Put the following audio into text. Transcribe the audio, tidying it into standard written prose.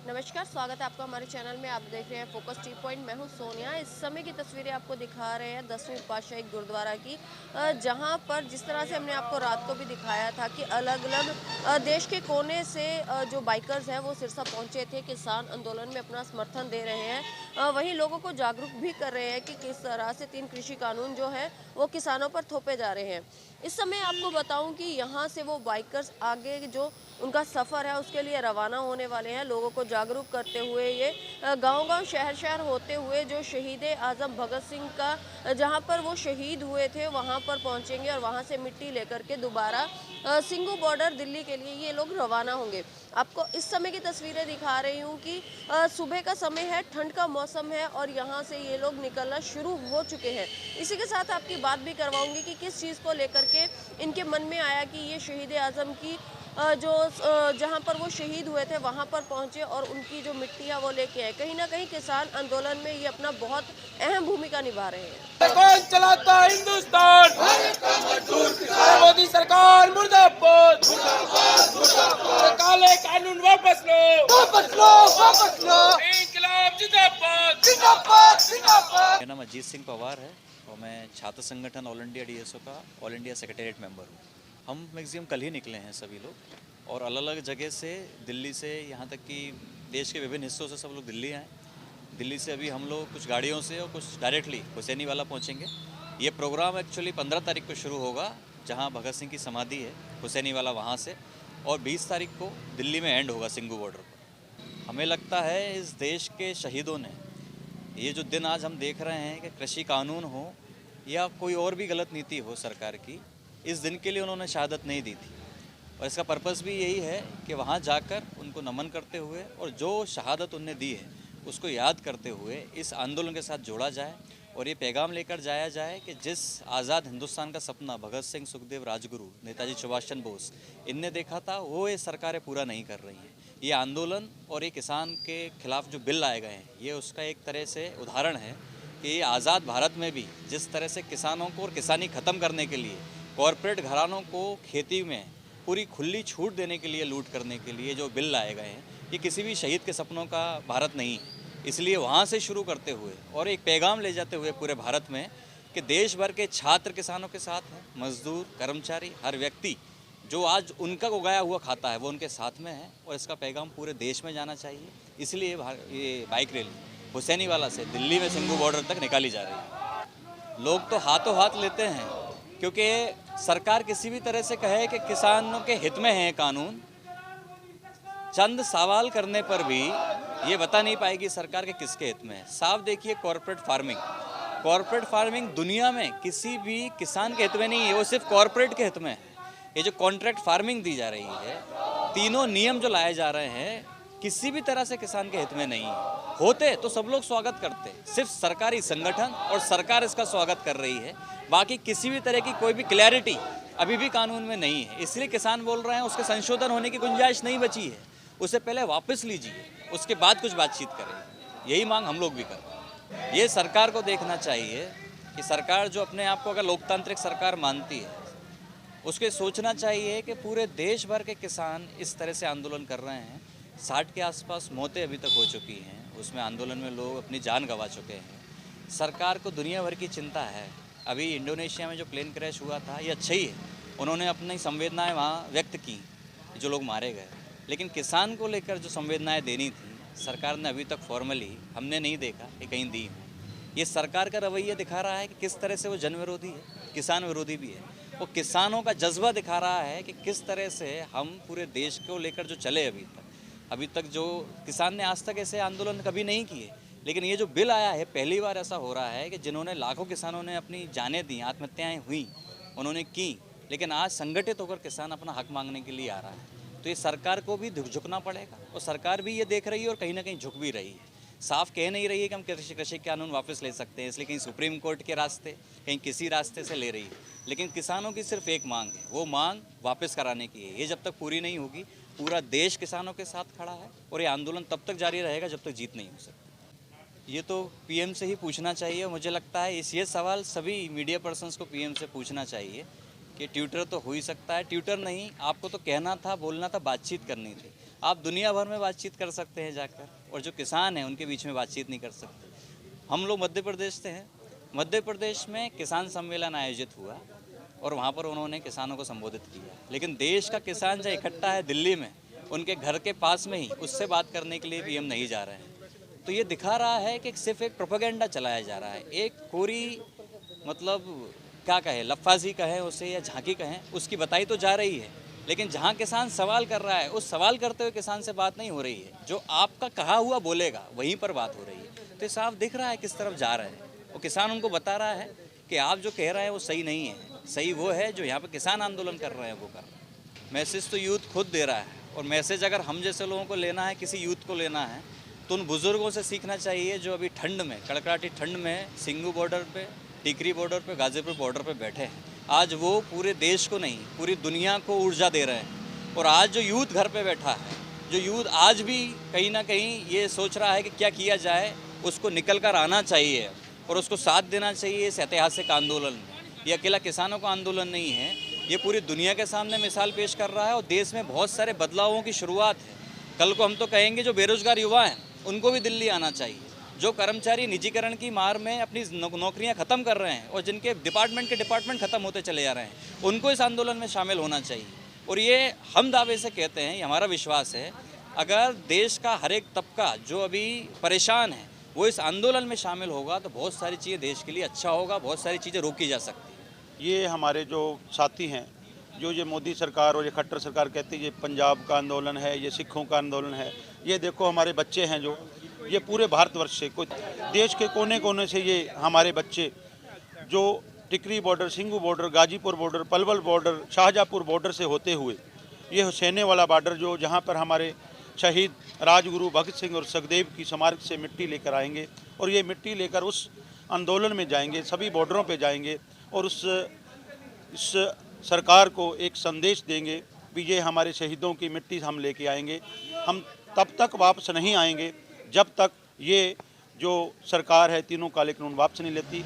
नमस्कार, स्वागत है आपका हमारे चैनल में। आप देख रहे हैं फोकस टी पॉइंट। मैं हूं सोनिया। इस समय की तस्वीरें आपको दिखा रहे हैं 10वीं पातशाही गुरुद्वारा की, जहां पर जिस तरह से हमने आपको रात को भी दिखाया था कि अलग-अलग देश के कोने से जो बाइकर्स हैं वो सिरसा पहुंचे थे, किसान आंदोलन में अपना समर्थन दे रहे हैं। वहीं लोगों को जागरूक भी कर रहे हैं कि किस तरह से 3 कृषि कानून जो है वो किसानों पर थोपे जा रहे हैं। इस समय आपको बताऊं कि यहाँ से वो बाइकर्स आगे जो उनका सफ़र है उसके लिए रवाना होने वाले हैं। लोगों को जागरूक करते हुए ये गांव-गांव, शहर-शहर होते हुए जो शहीद आज़म भगत सिंह का जहां पर वो शहीद हुए थे वहां पर पहुंचेंगे और वहां से मिट्टी लेकर के दोबारा सिंगू बॉर्डर दिल्ली के लिए ये लोग रवाना होंगे। आपको इस समय की तस्वीरें दिखा रही हूँ कि सुबह का समय है, ठंड का मौसम है और यहाँ से ये लोग निकलना शुरू हो चुके हैं। इसी के साथ आपकी बात भी करवाऊंगी कि किस चीज़ को लेकर के इनके मन में आया कि ये शहीद आज़म की जहाँ पर वो शहीद हुए थे वहाँ पर पहुँचे और उनकी जो मिट्टी है वो लेके आए। कहीं न कहीं किसान आंदोलन में ये अपना बहुत अहम भूमिका निभा रहे हैं। कौन चलाता है हिंदुस्तान? अरे मोदी सरकार मुर्दाबाद। अरे काले कानून वापस लो, वापस लो, वापस लो। इंकलाब जिंदाबाद, जिंदाबाद, जिंदाबाद। मेरा नाम अजीत सिंह पवार है और मैं छात्र संगठन ऑल इंडिया डीएसओ का ऑल इंडिया सेक्रेटेरिएट मेंबर हूँ। हम मैक्सिमम कल ही निकले हैं सभी लोग और अलग अलग जगह से, दिल्ली से यहाँ तक कि देश के विभिन्न हिस्सों से सब लोग दिल्ली आए। दिल्ली से अभी हम लोग कुछ गाड़ियों से और कुछ डायरेक्टली हुसैनी वाला पहुँचेंगे। ये प्रोग्राम एक्चुअली 15 तारीख को शुरू होगा जहाँ भगत सिंह की समाधि है हुसैनी वाला वहाँ से, और 20 तारीख को दिल्ली में एंड होगा सिंगू बॉर्डर पर। हमें लगता है इस देश के शहीदों ने ये जो दिन आज हम देख रहे हैं कि कृषि कानून हो या कोई और भी गलत नीति हो सरकार की, इस दिन के लिए उन्होंने शहादत नहीं दी थी। और इसका पर्पस भी यही है कि वहाँ जाकर उनको नमन करते हुए और जो शहादत उन्हें दी है उसको याद करते हुए इस आंदोलन के साथ जोड़ा जाए और ये पैगाम लेकर जाया जाए कि जिस आज़ाद हिंदुस्तान का सपना भगत सिंह, सुखदेव, राजगुरु, नेताजी सुभाष चंद्र बोस इनने देखा था, वो ये सरकारें पूरा नहीं कर रही हैं। ये आंदोलन और ये किसान के खिलाफ जो बिल लाए गए हैं, ये उसका एक तरह से उदाहरण है कि ये आज़ाद भारत में भी जिस तरह से किसानों को और किसानी ख़त्म करने के लिए, कॉरपोरेट घरानों को खेती में पूरी खुली छूट देने के लिए, लूट करने के लिए जो बिल लाए गए हैं, ये किसी भी शहीद के सपनों का भारत नहीं है। इसलिए वहाँ से शुरू करते हुए और एक पैगाम ले जाते हुए पूरे भारत में कि देश भर के छात्र किसानों के साथ हैं, मजदूर, कर्मचारी, हर व्यक्ति जो आज उनका उगाया हुआ खाता है वो उनके साथ में है और इसका पैगाम पूरे देश में जाना चाहिए। इसलिए ये बाइक रैली हुसैनी वाला से दिल्ली में सिंगू बॉर्डर तक निकाली जा रही है। लोग तो हाथों हाथ लेते हैं क्योंकि सरकार किसी भी तरह से कहे कि किसानों के हित में है कानून, चंद सवाल करने पर भी ये बता नहीं पाएगी सरकार के किसके हित में है। साफ देखिए, कॉरपोरेट फार्मिंग दुनिया में किसी भी किसान के हित में नहीं है, वो सिर्फ कॉरपोरेट के हित में है। ये जो कॉन्ट्रैक्ट फार्मिंग दी जा रही है, तीनों नियम जो लाए जा रहे हैं, किसी भी तरह से किसान के हित में नहीं है। होते तो सब लोग स्वागत करते, सिर्फ सरकारी संगठन और सरकार इसका स्वागत कर रही है। बाकी किसी भी तरह की कोई भी क्लैरिटी अभी भी कानून में नहीं है। इसलिए किसान बोल रहे हैं उसके संशोधन होने की गुंजाइश नहीं बची है, उसे पहले वापस लीजिए, उसके बाद कुछ बातचीत करें। यही मांग हम लोग भी कर रहे हैं। ये सरकार को देखना चाहिए कि सरकार जो अपने आप को अगर लोकतांत्रिक सरकार मानती है, उसके सोचना चाहिए कि पूरे देश भर के किसान इस तरह से आंदोलन कर रहे हैं। 60 के आसपास मौतें अभी तक हो चुकी हैं, उसमें आंदोलन में लोग अपनी जान गंवा चुके हैं। सरकार को दुनिया भर की चिंता है। अभी इंडोनेशिया में जो प्लेन क्रैश हुआ था, ये अच्छा ही है, उन्होंने अपनी संवेदनाएं वहाँ व्यक्त की, जो लोग मारे गए। लेकिन किसान को लेकर जो संवेदनाएं देनी थी, सरकार ने अभी तक फॉर्मली हमने नहीं देखा कि कहीं दी हो। ये सरकार का रवैया दिखा रहा है कि किस तरह से वो जन विरोधी है, किसान विरोधी भी है। वो किसानों का जज्बा दिखा रहा है कि किस तरह से हम पूरे देश को लेकर जो चले अभी तक जो किसान ने आज तक ऐसे आंदोलन कभी नहीं किए। लेकिन ये जो बिल आया है, पहली बार ऐसा हो रहा है कि जिन्होंने लाखों किसानों ने अपनी जानें दी, आत्महत्याएँ हुई, उन्होंने की, लेकिन आज संगठित होकर किसान अपना हक मांगने के लिए आ रहा है। तो ये सरकार को भी झुकना पड़ेगा और सरकार भी ये देख रही है और कहीं ना कहीं झुक भी रही है। साफ कह नहीं रही है कि हम कृषि कानून वापस ले सकते हैं, इसलिए कहीं सुप्रीम कोर्ट के रास्ते, कहीं किसी रास्ते से ले रही है। लेकिन किसानों की सिर्फ एक मांग है, वो मांग वापस कराने की है। ये जब तक पूरी नहीं होगी, पूरा देश किसानों के साथ खड़ा है और ये आंदोलन तब तक जारी रहेगा जब तक जीत नहीं हो सकती। ये तो पीएम से ही पूछना चाहिए। मुझे लगता है ये सवाल सभी मीडिया पर्सन्स को पीएम से पूछना चाहिए कि ट्विटर तो हो ही सकता है, ट्विटर नहीं, आपको तो कहना था, बोलना था, बातचीत करनी थी। आप दुनिया भर में बातचीत कर सकते हैं जाकर, और जो किसान हैं उनके बीच में बातचीत नहीं कर सकते। हम लोग मध्य प्रदेश से हैं। मध्य प्रदेश में किसान सम्मेलन आयोजित हुआ और वहाँ पर उन्होंने किसानों को संबोधित किया, लेकिन देश का किसान जो इकट्ठा है दिल्ली में, उनके घर के पास में ही, उससे बात करने के लिए पीएम नहीं जा रहे हैं। तो ये दिखा रहा है कि सिर्फ एक प्रोपेगेंडा चलाया जा रहा है, एक कोरी मतलब क्या कहें, लफ्फाजी कहें उसे या झांकी कहें, उसकी बताई तो जा रही है, लेकिन जहाँ किसान सवाल कर रहा है उस सवाल करते हुए किसान से बात नहीं हो रही है। जो आपका कहा हुआ बोलेगा वहीं पर बात हो रही है। तो साफ दिख रहा है किस तरफ जा रहे हैं, और किसान उनको बता रहा है कि आप जो कह रहे हैं वो सही नहीं है, सही वो है जो यहाँ पर किसान आंदोलन कर रहे हैं वो कर रहे हैं। मैसेज तो यूथ खुद दे रहा है, और मैसेज अगर हम जैसे लोगों को लेना है, किसी यूथ को लेना है, तो उन बुज़ुर्गों से सीखना चाहिए जो अभी ठंड में, कड़कड़ाटी ठंड में सिंगू बॉर्डर पे, टिकरी बॉर्डर पे, गाज़ीपुर बॉर्डर पे बैठे हैं। आज वो पूरे देश को नहीं, पूरी दुनिया को ऊर्जा दे रहे हैं। और आज जो यूथ घर पे बैठा है, जो यूथ आज भी कहीं ना कहीं ये सोच रहा है कि क्या किया जाए, उसको निकल कर आना चाहिए और उसको साथ देना चाहिए इस ऐतिहासिक आंदोलन में। ये अकेला किसानों का आंदोलन नहीं है, ये पूरी दुनिया के सामने मिसाल पेश कर रहा है, और देश में बहुत सारे बदलावों की शुरुआत है। कल को हम तो कहेंगे जो बेरोजगार युवा हैं उनको भी दिल्ली आना चाहिए, जो कर्मचारी निजीकरण की मार में अपनी नौकरियां ख़त्म कर रहे हैं और जिनके डिपार्टमेंट ख़त्म होते चले जा रहे हैं, उनको इस आंदोलन में शामिल होना चाहिए। और ये हम दावे से कहते हैं, ये हमारा विश्वास है, अगर देश का हर एक तबका जो अभी परेशान है वो इस आंदोलन में शामिल होगा तो बहुत सारी चीज़ें देश के लिए अच्छा होगा, बहुत सारी चीज़ें रोकी जा सकती हैं। ये हमारे जो साथी हैं, जो ये मोदी सरकार और ये खट्टर सरकार कहती है ये पंजाब का आंदोलन है, ये सिखों का आंदोलन है, ये देखो हमारे बच्चे हैं जो ये पूरे भारतवर्ष से, कोई देश के कोने कोने से ये हमारे बच्चे जो Tikri border, Singhu border, Ghazipur border, Palwal border, Shahjahanpur border से होते हुए ये हुसैने वाला बॉर्डर जो जहाँ पर हमारे शहीद राजगुरु भगत सिंह और सुखदेव की स्मारक से मिट्टी लेकर आएंगे, और ये मिट्टी लेकर उस आंदोलन में जाएंगे, सभी बॉर्डरों पे जाएंगे और इस सरकार को एक संदेश देंगे कि ये हमारे शहीदों की मिट्टी हम लेके आएंगे। हम तब तक वापस नहीं आएंगे जब तक ये जो सरकार है तीनों काले कानून वापस नहीं लेती।